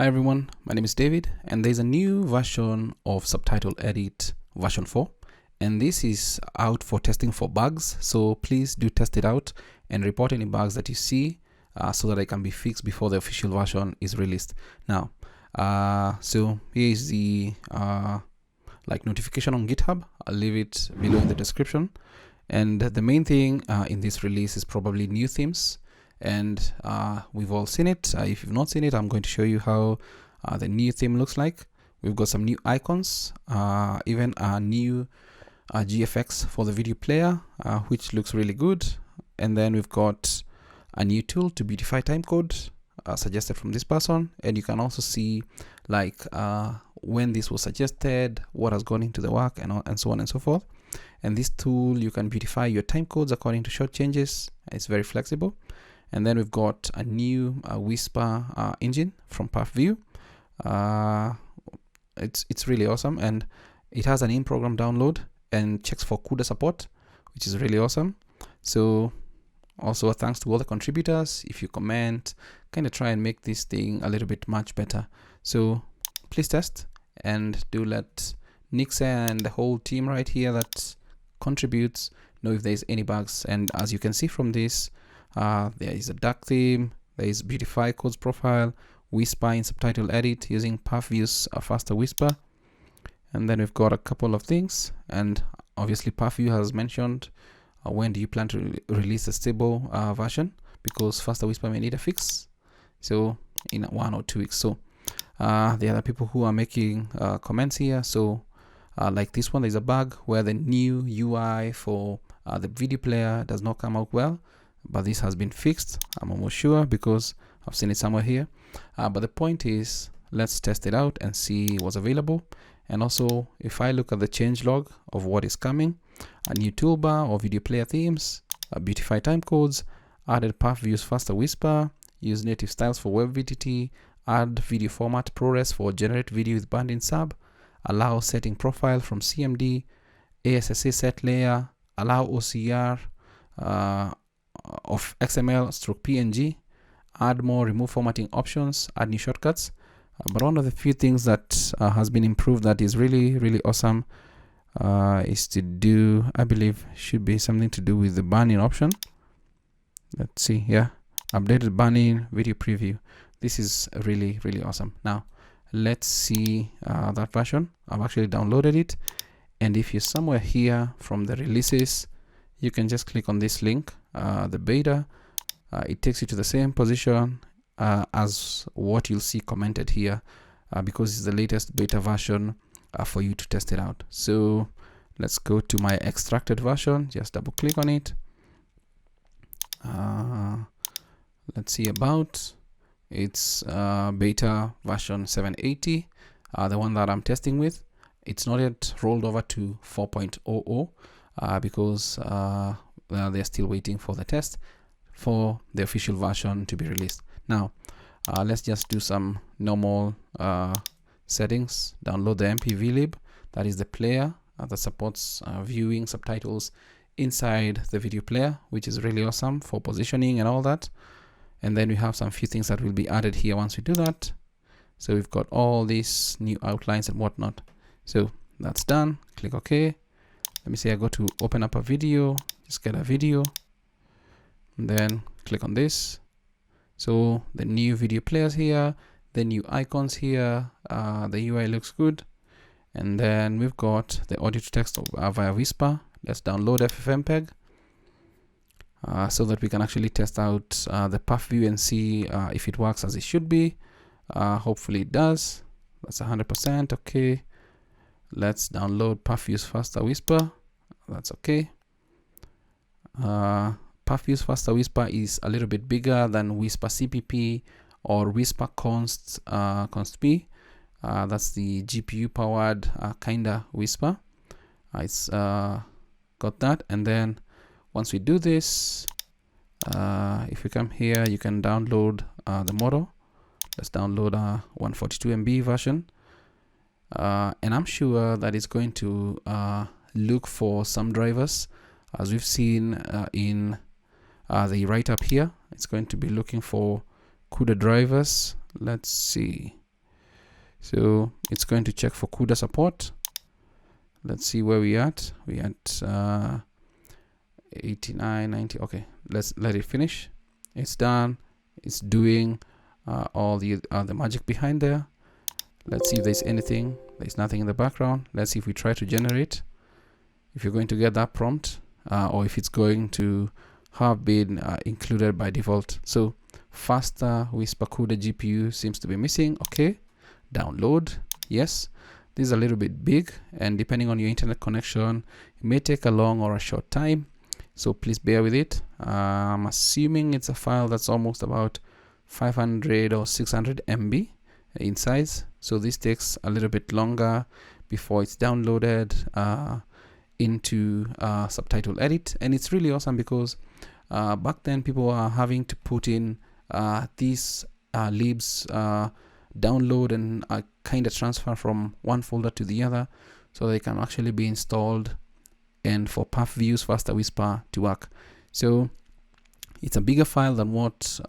Hi everyone, my name is David, and there's a new version of Subtitle Edit version 4, and this is out for testing for bugs, so please do test it out and report any bugs that you see so that they can be fixed before the official version is released. Now, so here is the notification on GitHub. I'll leave it below in the description, and the main thing in this release is probably new themes. And we've all seen it. If you've not seen it, I'm going to show you how the new theme looks like. We've got some new icons, even a new GFX for the video player, which looks really good. And then we've got a new tool to beautify timecode suggested from this person. And you can also see like when this was suggested, what has gone into the work, and so on and so forth. And this tool, you can beautify your timecodes according to short changes. It's very flexible. And then we've got a new Whisper engine from Purfview. It's really awesome, and it has an in-program download and checks for CUDA support, which is really awesome. So also a thanks to all the contributors. If you comment, kind of try and make this thing a little bit much better. So please test and do let Nix and the whole team right here that contributes know if there's any bugs. And as you can see from this, there is a dark theme, there is Beautify codes profile, Whisper in Subtitle Edit using Purfviews faster Whisper, and then we've got a couple of things. And obviously Purfview has mentioned when do you plan to release a stable version, because faster Whisper may need a fix, so in 1 or 2 weeks. So there are people who are making comments here. So like this one, there's a bug where the new UI for the video player does not come out well. But this has been fixed, I'm almost sure, because I've seen it somewhere here. But the point is, let's test it out and see what's available. And also, if I look at the change log of what is coming, a new toolbar or video player themes, beautify timecodes, added Purfviews faster Whisper, use native styles for WebVTT, add video format ProRes for generate video with band in sub, allow setting profile from CMD, ASSA set layer, allow OCR of XML / PNG, add more remove formatting options, add new shortcuts. But one of the few things that has been improved that is really awesome is to do, I believe, should be something to do with the banning option. Let's see here, updated banning video preview. This is really awesome. Now let's see that version. I've actually downloaded it, and if you're somewhere here from the releases, you can just click on this link, the beta. It takes you to the same position as what you'll see commented here, because it's the latest beta version for you to test it out. So let's go to my extracted version, just double click on it. Let's see about, it's beta version 780, the one that I'm testing with. It's not yet rolled over to 4.00 because they're still waiting for the test for the official version to be released. Now let's just do some normal settings. Download the mpvlib, that is the player that supports viewing subtitles inside the video player, which is really awesome for positioning and all that. And then we have some few things that will be added here once we do that. So we've got all these new outlines and whatnot. So that's done. Click OK. Let me say I go to open up a video, just get a video, and then click on this. So the new video players here, the new icons here, the UI looks good. And then we've got the audio to text via Whisper. Let's download FFmpeg so that we can actually test out the Purfview and see if it works as it should be. Hopefully it does. That's 100%. Okay. Let's download Purfviews faster Whisper. That's okay. Purfviews faster Whisper is a little bit bigger than Whisper CPP or Whisper const p. That's the GPU powered kinda Whisper. It's got that. And then once we do this, if we come here, you can download the model. Let's download a 142 MB version. And I'm sure that it's going to look for some drivers, as we've seen in the write-up here. It's going to be looking for CUDA drivers. Let's see. So it's going to check for CUDA support. Let's see where we at. We at 89, 90. Okay, let's let it finish. It's done. It's doing all the magic behind there. Let's see if there's anything. There's nothing in the background. Let's see if we try to generate, if you're going to get that prompt, or if it's going to have been included by default. So faster Whisper CUDA GPU seems to be missing. Okay, download. Yes, this is a little bit big, and depending on your internet connection, it may take a long or a short time, so please bear with it. I'm assuming it's a file that's almost about 500 or 600 MB in size, so this takes a little bit longer before it's downloaded into Subtitle Edit. And it's really awesome because back then people are having to put in these libs, download and kind of transfer from one folder to the other, so they can actually be installed and for Purfviews Faster Whisper to work. So it's a bigger file than what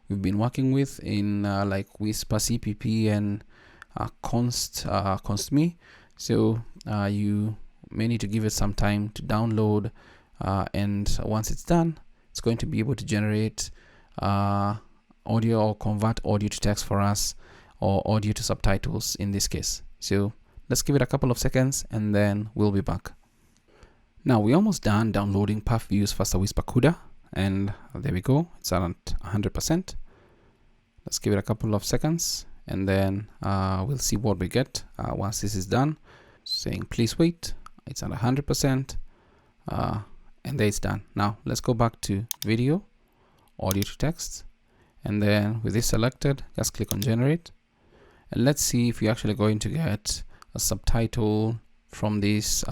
we've been working with in like Whisper CPP and const.me. So you may need to give it some time to download, and once it's done, it's going to be able to generate audio or convert audio to text for us, or audio to subtitles in this case. So let's give it a couple of seconds and then we'll be back. Now we're almost done downloading Purfviews Faster Whisper CUDA, and there we go, it's at 100%. Let's give it a couple of seconds and then we'll see what we get once this is done. Saying please wait, it's at 100%, and there it's done. Now let's go back to video, audio to text, and then with this selected, just click on generate, and let's see if we're actually going to get a subtitle from this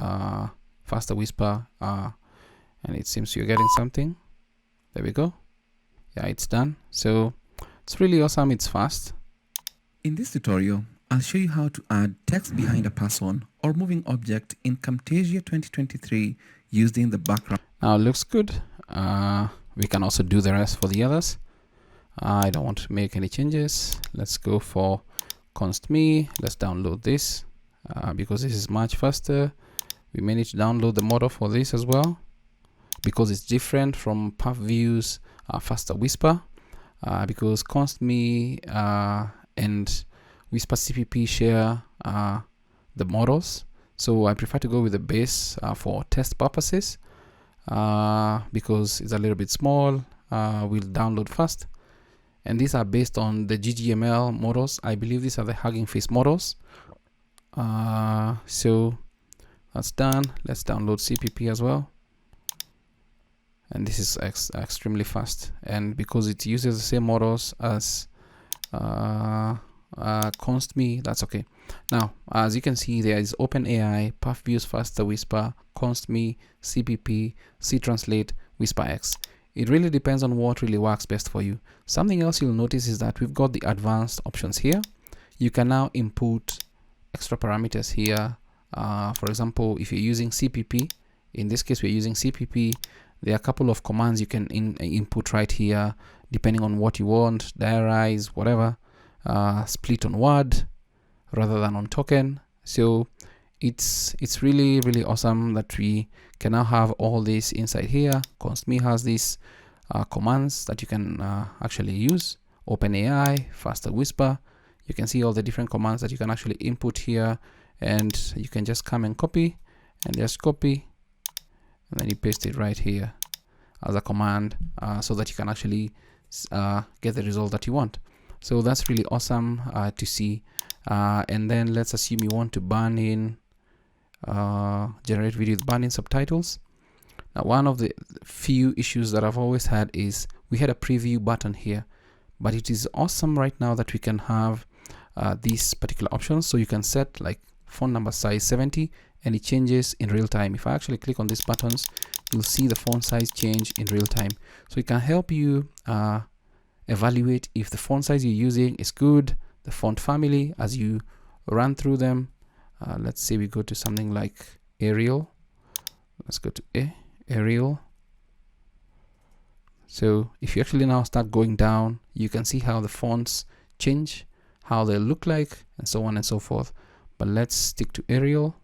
Faster Whisper, and it seems you're getting something. There we go. Yeah, it's done. So it's really awesome. It's fast. In this tutorial, I'll show you how to add text behind a person or moving object in Camtasia 2023 using the background. Now it looks good. We can also do the rest for the others. I don't want to make any changes. Let's go for const.me. Let's download this because this is much faster. We may need to download the model for this as well because it's different from Purfviews Faster Whisper, because const.me and Whisper CPP share the models. So I prefer to go with the base for test purposes because it's a little bit small, will download fast. And these are based on the GGML models. I believe these are the Hugging Face models. So that's done. Let's download CPP as well. And this is extremely fast. And because it uses the same models as const.me, that's okay. Now, as you can see, there is OpenAI, Purfviews Faster Whisper, const.me, CPP, CTranslate, WhisperX. It really depends on what really works best for you. Something else you'll notice is that we've got the advanced options here. You can now input extra parameters here. For example, if you're using CPP, in this case we're using CPP, there are a couple of commands you can input right here, depending on what you want, diarize, whatever, split on word rather than on token. So it's really, really awesome that we can now have all this inside here. const.me has these commands that you can actually use. OpenAI, Faster Whisper. You can see all the different commands that you can actually input here, and you can just come and copy and just copy, and then you paste it right here as a command so that you can actually get the result that you want. So that's really awesome to see. And then let's assume you want to burn in generate video with burn in subtitles. Now, one of the few issues that I've always had is we had a preview button here, but it is awesome right now that we can have these particular options. So you can set like font number size 70 and it changes in real time. If I actually click on these buttons, you'll see the font size change in real time. So it can help you evaluate if the font size you're using is good, the font family as you run through them. Let's say we go to something like Arial. Let's go to Arial. So if you actually now start going down, you can see how the fonts change how they look like, and so on and so forth. But let's stick to Arial.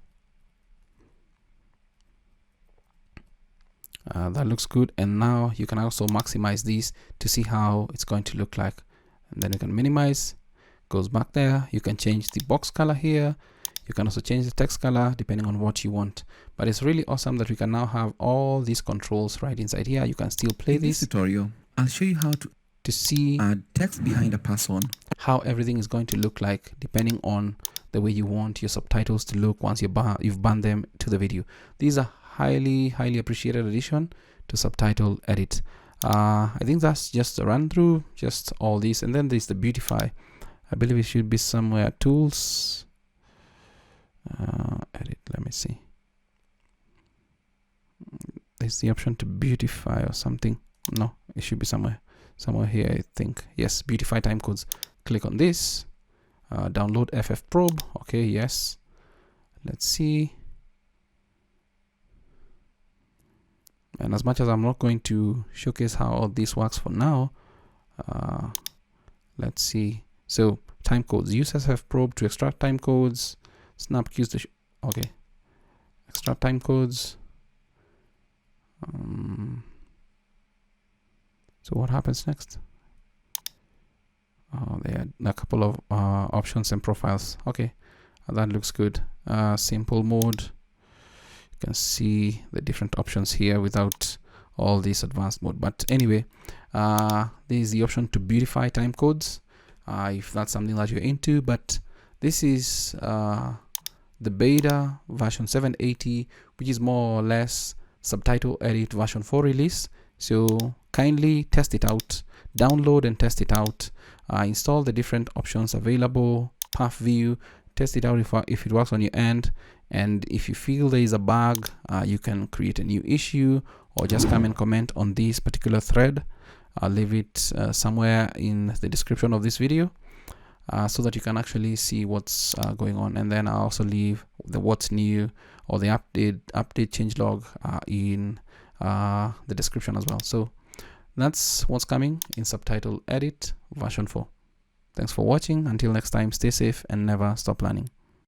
That looks good. And now you can also maximize these to see how it's going to look like. And then you can minimize, goes back there. You can change the box color here. You can also change the text color depending on what you want. But it's really awesome that we can now have all these controls right inside here. You can still play this tutorial. I'll show you how to see add text behind a person, how everything is going to look like depending on the way you want your subtitles to look once you've bound them to the video. These are highly appreciated addition to Subtitle Edit. I think that's just a run through, just all these, and then there's the Beautify. I believe it should be somewhere, tools, edit, let me see. There's the option to beautify or something. No, it should be somewhere here, I think. Yes, Beautify timecodes. Click on this, download ffprobe. Okay, yes. Let's see. And as much as I'm not going to showcase how all this works for now, let's see. So timecodes, use ffprobe to extract timecodes. Snap cues to okay, extract timecodes. So what happens next? There are a couple of options and profiles. Okay, that looks good. Simple mode. You can see the different options here without all this advanced mode. But anyway, there is the option to beautify timecodes if that's something that you're into. But this is the beta version 780, which is more or less Subtitle Edit version 4 release. So kindly test it out, download and test it out, install the different options available, Purfview, test it out if it works on your end. And if you feel there is a bug, you can create a new issue or just come and comment on this particular thread. I'll leave it somewhere in the description of this video so that you can actually see what's going on. And then I'll also leave the what's new or the update changelog in the description as well. So that's what's coming in Subtitle Edit version 4. Thanks for watching. Until next time, stay safe and never stop learning.